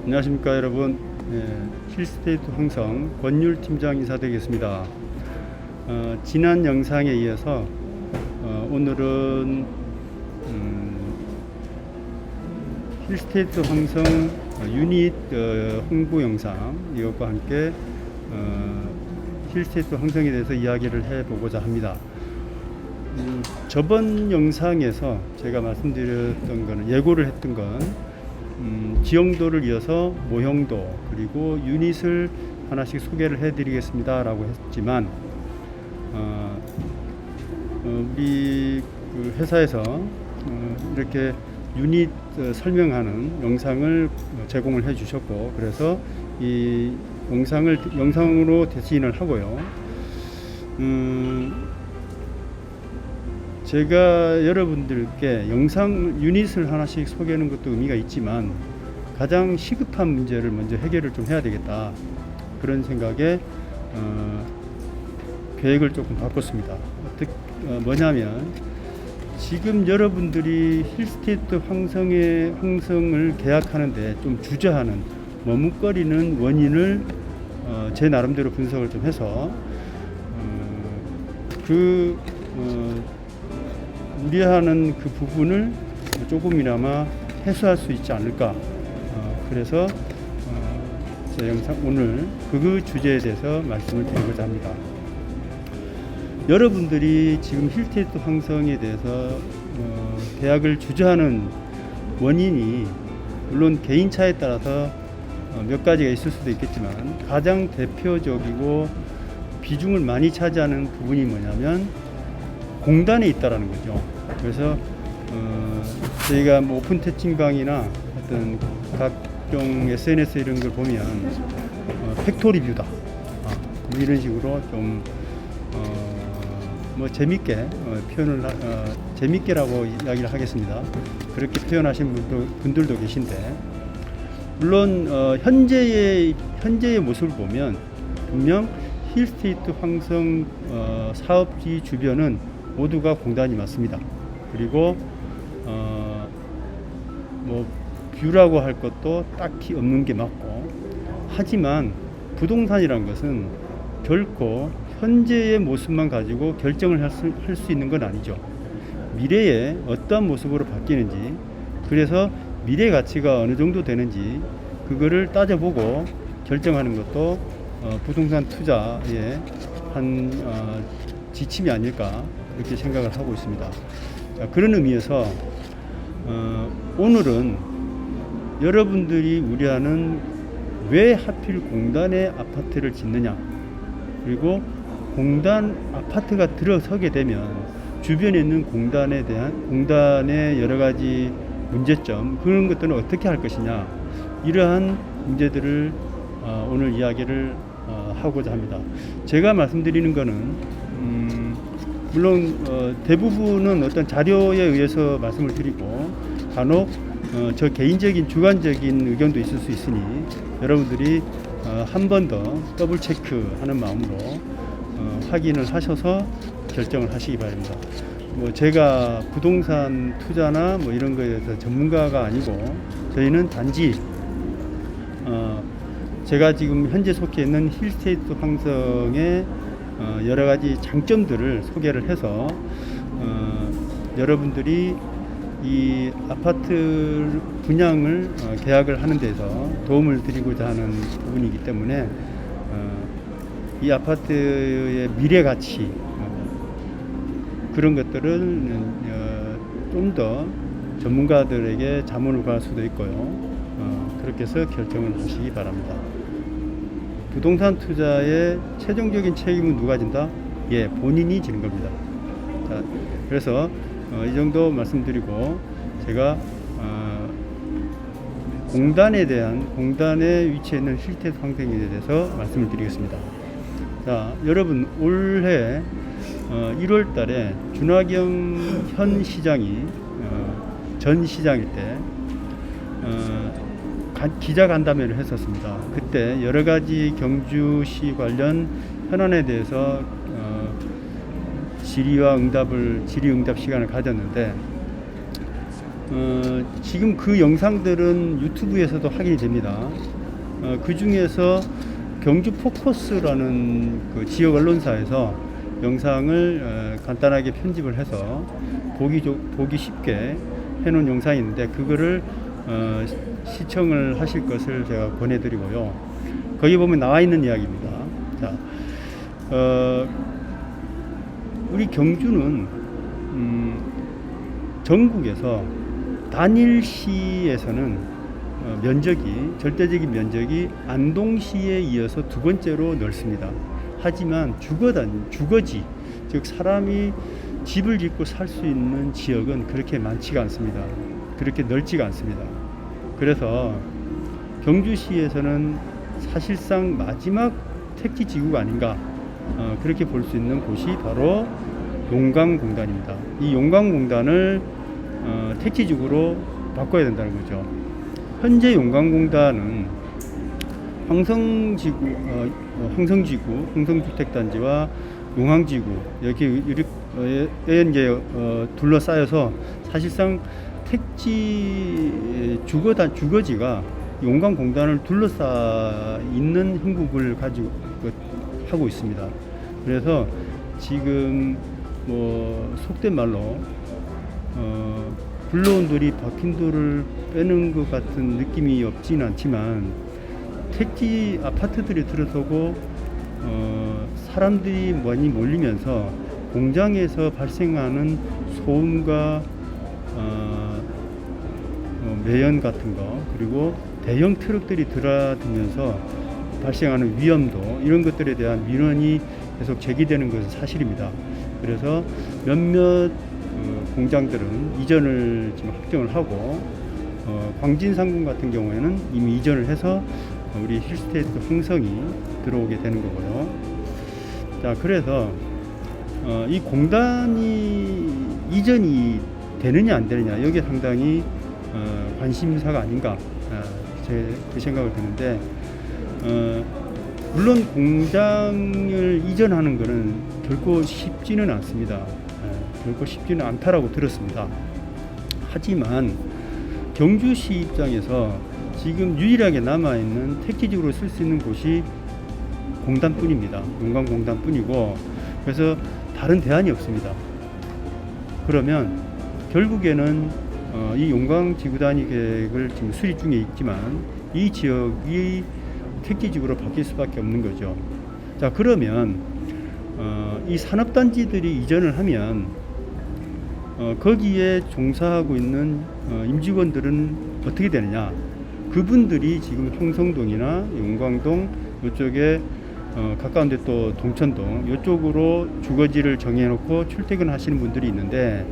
안녕하십니까 여러분. 힐스테이트 황성 권율 팀장 인사드리겠습니다. 지난 영상에 이어서 오늘은 힐스테이트 황성 유닛 홍보 영상 이것과 함께 힐스테이트 황성에 대해서 이야기를 해보고자 합니다. 저번 영상에서 제가 말씀드렸던 거는 예고를 했던 건 지형도를 이어서 모형도 그리고 유닛을 하나씩 소개를 해드리겠습니다 라고 했지만 우리 그 회사에서 이렇게 유닛 설명하는 영상을 제공을 해 주셨고, 그래서 이 영상으로 대신을 하고요. 제가 여러분들께 유닛을 하나씩 소개하는 것도 의미가 있지만 가장 시급한 문제를 먼저 해결을 좀 해야 되겠다, 그런 생각에 계획을 조금 바꿨습니다. 뭐냐면 지금 여러분들이 힐스테이트 황성을 계약하는데 좀 주저하는 머뭇거리는 원인을 제 나름대로 분석을 좀 해서 우려하는 그 부분을 조금이나마 해소할 수 있지 않을까. 그래서 제 영상 오늘 그 주제에 대해서 말씀을 드리고자 합니다. 여러분들이 지금 힐스테이트 황성에 대해서 계약을 주저하는 원인이 물론 개인차에 따라서 몇 가지가 있을 수도 있겠지만 가장 대표적이고 비중을 많이 차지하는 부분이 뭐냐면 공단에 있다라는 거죠. 그래서 저희가 뭐 오픈 태칭방이나 어떤 각종 SNS 이런 걸 보면 팩토리 뷰다, 뭐 이런 식으로 좀 뭐 재밌게 재밌게라고 이야기를 하겠습니다. 그렇게 표현하신 분들도 계신데, 물론 현재의 모습을 보면 분명 힐스테이트 황성 사업지 주변은 모두가 공단이 맞습니다. 그리고 뭐 뷰라고 할 것도 딱히 없는 게 맞고, 하지만 부동산이란 것은 결코 현재의 모습만 가지고 결정을 할 수 있는 건 아니죠. 미래에 어떤 모습으로 바뀌는지, 그래서 미래 가치가 어느 정도 되는지 그거를 따져보고 결정하는 것도 부동산 투자의 한 지침이 아닐까, 이렇게 생각을 하고 있습니다. 자, 그런 의미에서 오늘은 여러분들이 우려하는 왜 하필 공단에 아파트를 짓느냐, 그리고 공단 아파트가 들어서게 되면 주변에 있는 공단의 여러 가지 문제점, 그런 것들은 어떻게 할 것이냐, 이러한 문제들을 오늘 이야기를 하고자 합니다. 제가 말씀드리는 거는 물론 대부분은 어떤 자료에 의해서 말씀을 드리고 간혹 저 개인적인 주관적인 의견도 있을 수 있으니 여러분들이 한 번 더 더블 체크하는 마음으로 확인을 하셔서 결정을 하시기 바랍니다. 뭐 제가 부동산 투자나 뭐 이런 거에 대해서 전문가가 아니고, 저희는 단지 제가 지금 현재 속해 있는 힐스테이트 황성의 여러 가지 장점들을 소개를 해서 여러분들이 이 아파트 분양을 계약을 하는 데서 도움을 드리고자 하는 부분이기 때문에 이 아파트의 미래 가치 그런 것들을 좀 더 전문가들에게 자문을 구할 수도 있고요. 그렇게 해서 결정을 하시기 바랍니다. 부동산 투자의 최종적인 책임은 누가 진다? 예, 본인이 지는 겁니다. 자, 그래서 이 정도 말씀드리고 제가 공단에 위치해 있는 힐스테이트 황성에 대해서 말씀을 드리겠습니다. 자, 여러분, 올해 1월 달에 준하경 현 시장이 전 시장일 때 기자간담회를 했었습니다. 그때 여러 가지 경주시 관련 현안에 대해서 질의응답 시간을 가졌는데 지금 그 영상들은 유튜브에서도 확인이 됩니다. 그 중에서 경주 포커스라는 그 지역 언론사에서 영상을 간단하게 편집을 해서 보기 쉽게 해놓은 영상이 있는데, 그거를 시청을 하실 것을 제가 권해드리고요. 거기 보면 나와 있는 이야기입니다. 자, 우리 경주는 전국에서 단일시에서는 절대적인 면적이 안동시에 이어서 두 번째로 넓습니다. 하지만 주거지, 즉 사람이 집을 짓고 살 수 있는 지역은 그렇게 많지가 않습니다. 그렇게 넓지가 않습니다. 그래서 경주시에서는 사실상 마지막 택지지구가 아닌가, 그렇게 볼 수 있는 곳이 바로 용강공단입니다. 이 용강공단을 택지지구로 바꿔야 된다는 거죠. 현재 용강공단은 황성지구, 황성주택단지와 용항지구 이렇게 둘러싸여서 사실상 택지 주거지가 용강공단을 둘러싸 있는 형국을 가지고 하고 있습니다. 그래서 지금 속된 말로 굴러온 돌이 박힌 돌을 빼는 것 같은 느낌이 없지는 않지만, 택지 아파트들이 들어서고 사람들이 많이 몰리면서 공장에서 발생하는 소음과 매연 같은 거, 그리고 대형 트럭들이 드나들면서 발생하는 위험도, 이런 것들에 대한 민원이 계속 제기되는 것은 사실입니다. 그래서 몇몇 공장들은 이전을 지금 확정을 하고, 광진상공 같은 경우에는 이미 이전을 해서 우리 힐스테이트 흥성이 들어오게 되는 거고요. 자, 그래서 이 공단이 이전이 되느냐 안 되느냐, 여기에 상당히 관심사가 아닌가, 그 생각을 드는데, 물론 공장을 이전하는 것은 결코 쉽지는 않습니다. 결코 쉽지는 않다라고 들었습니다. 하지만 경주시 입장에서 지금 유일하게 남아있는 택지지구로 쓸 수 있는 곳이 공단뿐입니다. 용강공단뿐이고, 그래서 다른 대안이 없습니다. 그러면 결국에는 이 용강지구단위 계획을 지금 수립 중에 있지만 이 지역이 택지지구로 바뀔 수밖에 없는 거죠. 자, 그러면 이 산업단지들이 이전을 하면 거기에 종사하고 있는 임직원들은 어떻게 되느냐? 그분들이 지금 홍성동이나 용광동 이쪽에 가까운데 또 동천동 이쪽으로 주거지를 정해놓고 출퇴근하시는 분들이 있는데,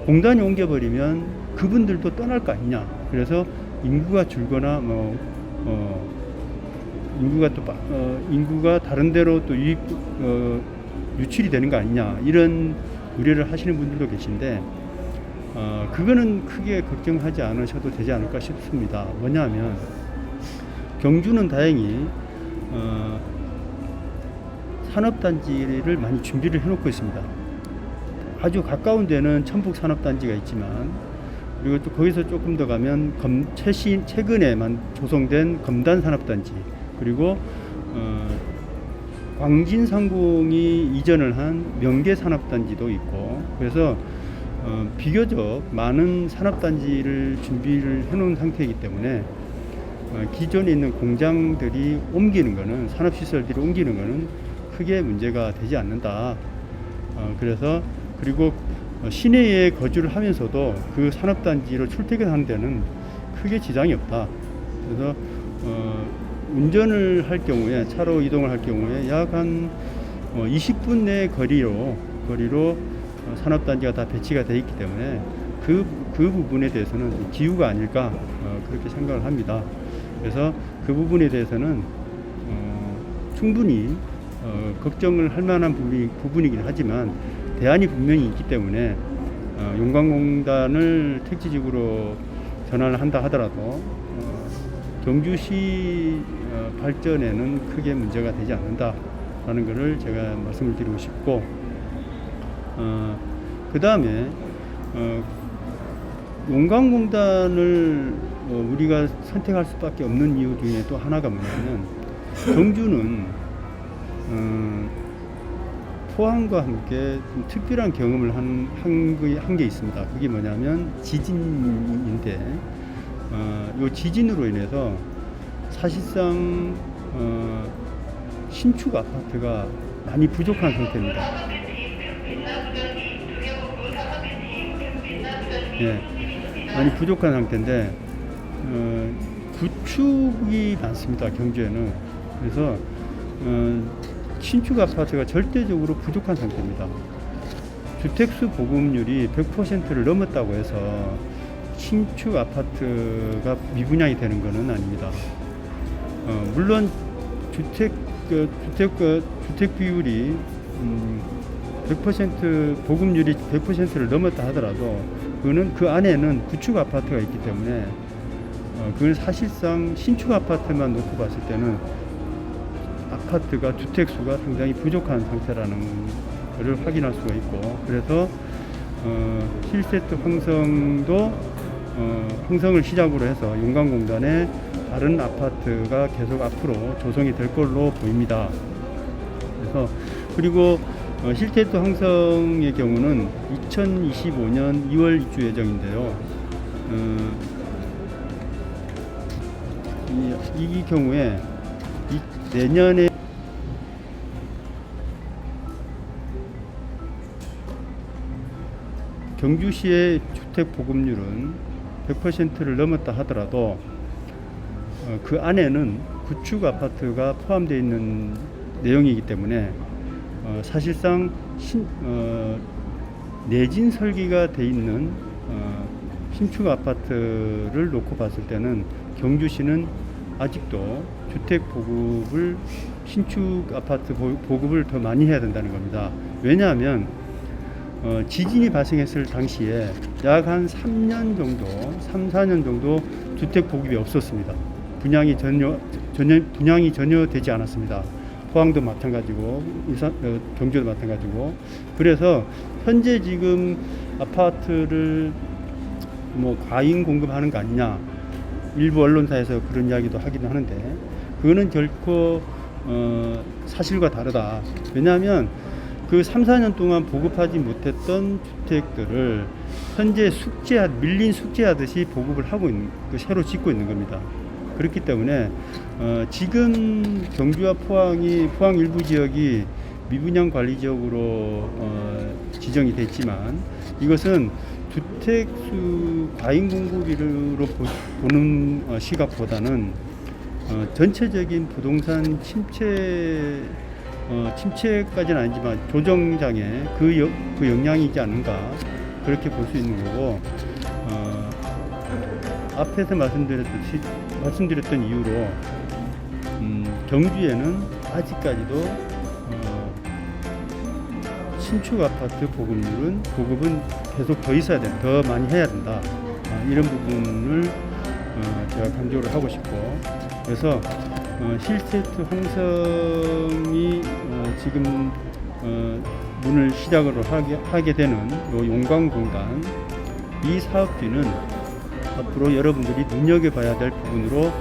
공단이 옮겨버리면 그분들도 떠날 거 아니냐? 그래서 인구가 줄거나 인구가 다른 데로 또 유출이 되는 거 아니냐, 이런 우려를 하시는 분들도 계신데, 그거는 크게 걱정하지 않으셔도 되지 않을까 싶습니다. 뭐냐면 경주는 다행히 산업단지를 많이 준비를 해놓고 있습니다. 아주 가까운 데는 천북 산업단지가 있지만, 그리고 또 거기서 조금 더 가면 최근에만 조성된 검단 산업단지, 그리고 광진상공이 이전을 한 명계 산업단지도 있고, 그래서 비교적 많은 산업단지를 준비를 해놓은 상태이기 때문에 기존에 있는 공장들이 옮기는 거는, 산업시설들이 옮기는 거는 크게 문제가 되지 않는다. 그리고 시내에 거주를 하면서도 그 산업단지로 출퇴근하는 데는 크게 지장이 없다. 그래서 운전을 할 경우에, 차로 이동을 할 경우에 약 한 20분 내 거리로 산업단지가 다 배치가 되어 있기 때문에 그 부분에 대해서는 기후가 아닐까, 그렇게 생각을 합니다. 그래서 그 부분에 대해서는 충분히 걱정을 할 만한 부분이긴 하지만 대안이 분명히 있기 때문에 용광공단을 택지지구로 전환을 한다 하더라도 경주시 발전에는 크게 문제가 되지 않는다라는 것을 제가 말씀을 드리고 싶고, 그 다음에 용광공단을 우리가 선택할 수밖에 없는 이유 중에 또 하나가 뭐냐면 경주는 포항과 함께 좀 특별한 경험을 한 게 있습니다. 그게 뭐냐면 지진인데 이 지진으로 인해서 사실상 신축 아파트가 많이 부족한 상태입니다. 예, 많이 부족한 상태인데 구축이 많습니다. 경주에는. 그래서 신축 아파트가 절대적으로 부족한 상태입니다. 주택수 보급률이 100%를 넘었다고 해서 신축 아파트가 미분양이 되는 것은 아닙니다. 물론 주택 비율이 100% 보급률이 100%를 넘었다 하더라도 그거는 그 안에는 구축 아파트가 있기 때문에 그건 사실상 신축 아파트만 놓고 봤을 때는 아파트가 주택수가 상당히 부족한 상태라는 것을 확인할 수가 있고, 그래서 힐세트 황성을 시작으로 해서 용광공단의 다른 아파트가 계속 앞으로 조성이 될 걸로 보입니다. 그래서 그리고 힐세트 황성의 경우는 2025년 2월 입주 예정인데요. 이 경우에 내년에 경주시의 주택 보급률은 100%를 넘었다 하더라도 그 안에는 구축 아파트가 포함되어 있는 내용이기 때문에 사실상 내진 설계가 되어 있는 신축 아파트를 놓고 봤을 때는 경주시는 아직도 주택 보급을 신축 아파트 보급을 더 많이 해야 된다는 겁니다. 왜냐하면 지진이 발생했을 당시에 약 한 3년 정도, 4년 정도 주택 보급이 없었습니다. 분양이 전혀 되지 않았습니다. 포항도 마찬가지고, 경주도 마찬가지고. 그래서 현재 지금 아파트를 과잉 공급하는 거 아니냐, 일부 언론사에서 그런 이야기도 하기도 하는데 그거는 결코 사실과 다르다. 왜냐하면 그 3, 4년 동안 보급하지 못했던 주택들을 현재 밀린 숙제하듯이 보급을 하고 있는, 새로 짓고 있는 겁니다. 그렇기 때문에 지금 경주와 포항 일부 지역이 미분양 관리 지역으로 지정이 됐지만 이것은 주택수 과잉 공급으로 보는 시각보다는 전체적인 부동산 침체까지는 아니지만 조정장애 그 영향이지 않는가, 그렇게 볼 수 있는 거고, 앞에서 말씀드렸던 이유로 경주에는 아직까지도 신축 아파트 보급은 계속 더 있어야 된다, 더 많이 해야 된다, 이런 부분을 제가 강조를 하고 싶고, 그래서 힐세트 황성이 지금 문을 시작으로 하게 되는 요 용광공단, 이 사업지는 앞으로 여러분들이 눈여겨봐야 될 부분으로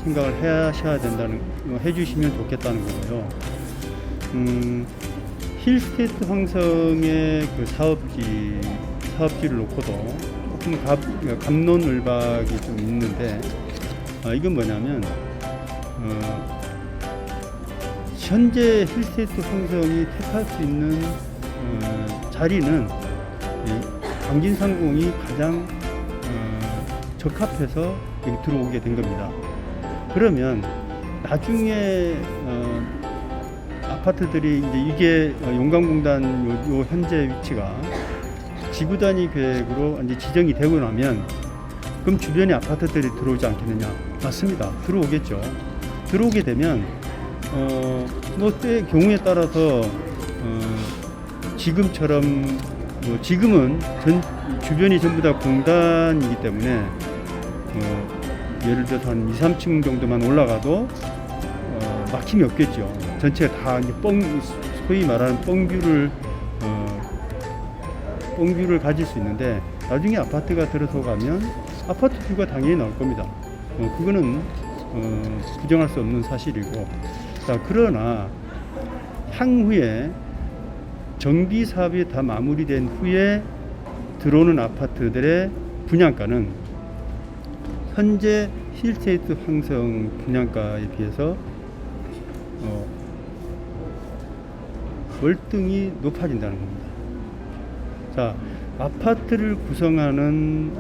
생각을 해주시면 좋겠다는 거고요. 힐스테이트 황성의 그 사업지를 놓고도 조금 갑론을박이 좀 있는데, 이건 뭐냐면 현재 힐스테이트 황성이 택할 수 있는 자리는 광진상공이 가장 적합해서 여기 들어오게 된 겁니다. 그러면 나중에 아파트들이 이게 용광공단 요 현재 위치가 지구 단위 계획으로 이제 지정이 되고 나면 그럼 주변에 아파트들이 들어오지 않겠느냐? 맞습니다. 들어오겠죠. 들어오게 되면 때 경우에 따라서 지금처럼 지금은 주변이 전부 다 공단이기 때문에 예를 들어서 한 2, 3층 정도만 올라가도 막힘이 없겠죠. 전체가 다 이제 소위 말하는 옹뷰를 가질 수 있는데 나중에 아파트가 들어서 가면 아파트 뷰가 당연히 나올 겁니다. 그거는 부정할 수 없는 사실이고, 자, 그러나 향후에 정비 사업이 다 마무리된 후에 들어오는 아파트들의 분양가는 현재 힐스테이트 황성 분양가에 비해서 월등히 높아진다는 겁니다. 자, 아파트를 구성하는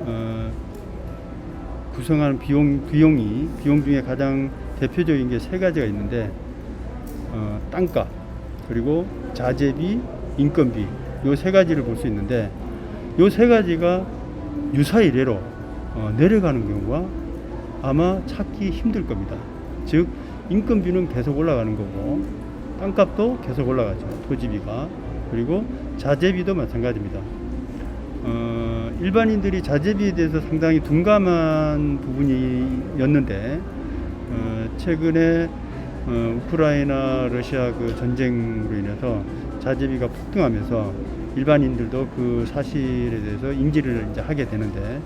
비용 중에 가장 대표적인 게 세 가지가 있는데, 땅값, 그리고 자재비, 인건비, 요 세 가지를 볼 수 있는데, 요 세 가지가 유사이래로 내려가는 경우가 아마 찾기 힘들 겁니다. 즉, 인건비는 계속 올라가는 거고, 땅값도 계속 올라가죠. 토지비가. 그리고 자재비도 마찬가지입니다. 일반인들이 자재비에 대해서 상당히 둔감한 부분이었는데, 최근에 우크라이나 러시아 그 전쟁으로 인해서 자재비가 폭등하면서 일반인들도 그 사실에 대해서 인지를 이제 하게 되는데,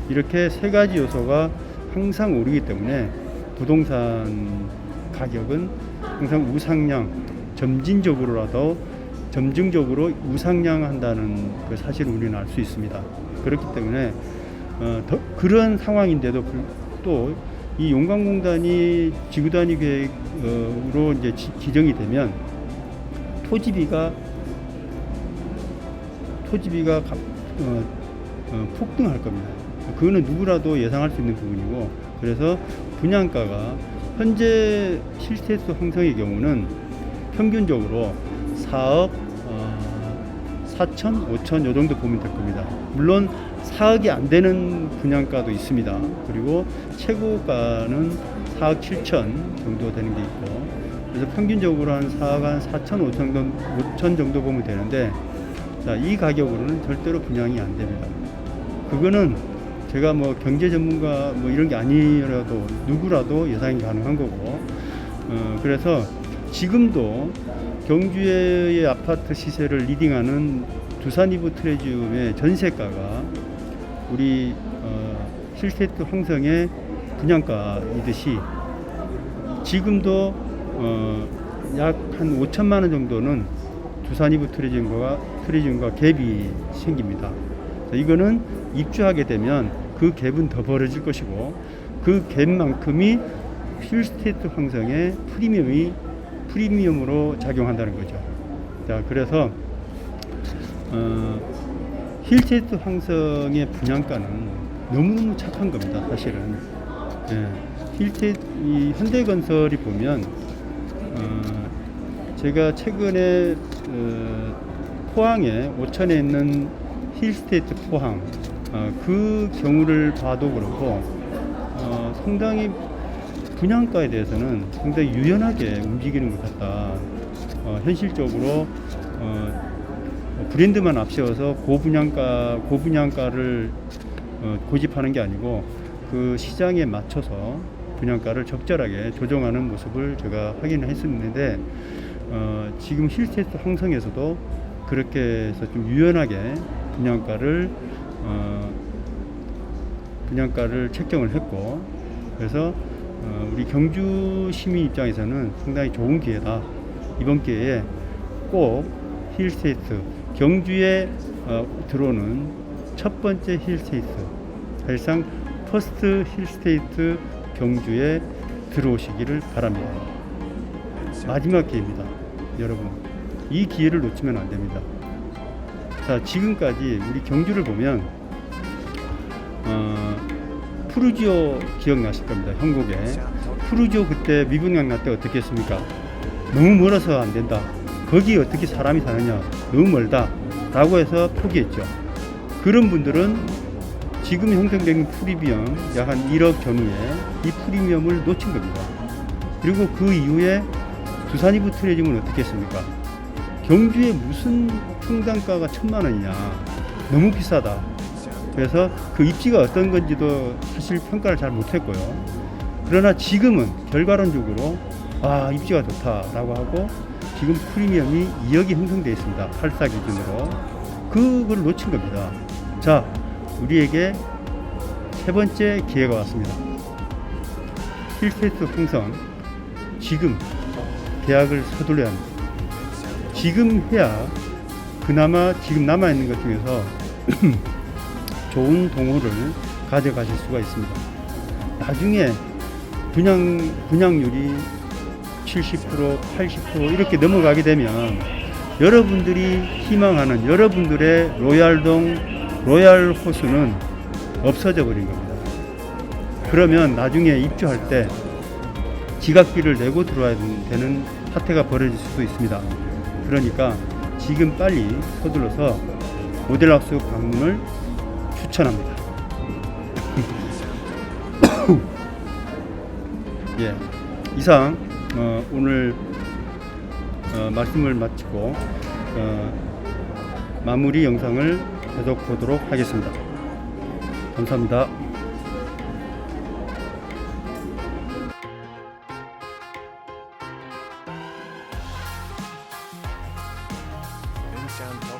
이렇게 세 가지 요소가 항상 오르기 때문에 부동산 가격은 항상 우상향, 점진적으로 우상향한다는 그 사실을 우리는 알 수 있습니다. 그렇기 때문에 그런 상황인데도 또 이 용광공단이 지구 단위 계획으로 이제 지정이 되면 토지비가 폭등할 겁니다. 그거는 누구라도 예상할 수 있는 부분이고, 그래서 분양가가 현재 힐스테이트 황성의 경우는 평균적으로 4억 4천, 5천 요 정도 보면 될 겁니다. 물론 4억이 안 되는 분양가도 있습니다. 그리고 최고가는 4억 7천 정도 되는 게 있고, 그래서 평균적으로 한 4억 한 4천, 5천 정도 보면 되는데, 자, 이 가격으로는 절대로 분양이 안 됩니다. 그거는 제가 뭐 경제 전문가 뭐 이런 게 아니라도 누구라도 예상이 가능한 거고, 그래서 지금도 경주의 아파트 시세를 리딩하는 두산 이브 트레지움의 전세가가 우리 힐스테이트 황성의 분양가이듯이 지금도 약 한 5천만 원 정도는 두산 이브 트레지움과 갭이 생깁니다. 이거는 입주하게 되면 그 갭은 더 벌어질 것이고, 그 갭만큼이 힐스테이트 황성의 프리미엄으로 작용한다는 거죠. 자, 그래서 힐스테이트 황성의 분양가는 너무너무 착한 겁니다, 사실은. 이 현대건설이 보면 제가 최근에 포항에 오천에 있는 힐스테이트 포항 그 경우를 봐도 그렇고, 상당히 분양가에 대해서는 상당히 유연하게 움직이는 것 같다. 현실적으로 브랜드만 앞세워서 고분양가를 고집하는 게 아니고, 그 시장에 맞춰서 분양가를 적절하게 조정하는 모습을 제가 확인을 했었는데, 지금 힐스테이트 황성에서도 그렇게 해서 좀 유연하게 분양가를 책정을 했고, 그래서 우리 경주 시민 입장에서는 상당히 좋은 기회다. 이번 기회에 꼭 힐스테이트 경주에 들어오는 첫 번째 힐스테이트, 사실상 퍼스트 힐스테이트 경주에 들어오시기를 바랍니다. 마지막 기회입니다, 여러분. 이 기회를 놓치면 안 됩니다. 자, 지금까지 우리 경주를 보면 푸르지오 기억나실 겁니다. 형국에 푸르지오 그때 미분양 날 때 어떻게 했습니까? 너무 멀어서 안 된다, 거기 어떻게 사람이 사느냐, 너무 멀다 라고 해서 포기했죠. 그런 분들은 지금 형성된 프리미엄 약 한 1억 전후에 이 프리미엄을 놓친 겁니다. 그리고 그 이후에 두산 이브 트레지움은 어떻게 했습니까? 경주에 무슨 평당가가 1,000만 원이냐, 너무 비싸다. 그래서 그 입지가 어떤 건지도 사실 평가를 잘 못했고요. 그러나 지금은 결과론적으로 입지가 좋다라고 하고, 지금 프리미엄이 2억이 형성되어 있습니다. 84 기준으로. 그걸 놓친 겁니다. 자, 우리에게 세 번째 기회가 왔습니다. 필테스트 풍선, 지금 계약을 서둘러야 합니다. 지금 해야 그나마 지금 남아있는 것 중에서 좋은 동호를 가져가실 수가 있습니다. 나중에 분양률이 70%, 80% 이렇게 넘어가게 되면 여러분들이 희망하는 여러분들의 로얄동, 로얄 호수는 없어져 버린 겁니다. 그러면 나중에 입주할 때 지각비를 내고 들어와야 되는 사태가 벌어질 수도 있습니다. 그러니까 지금 빨리 서둘러서 모델하우스 방문을 추천합니다. 예, 이상 오늘 말씀을 마치고 마무리 영상을 계속 보도록 하겠습니다. 감사합니다. Sound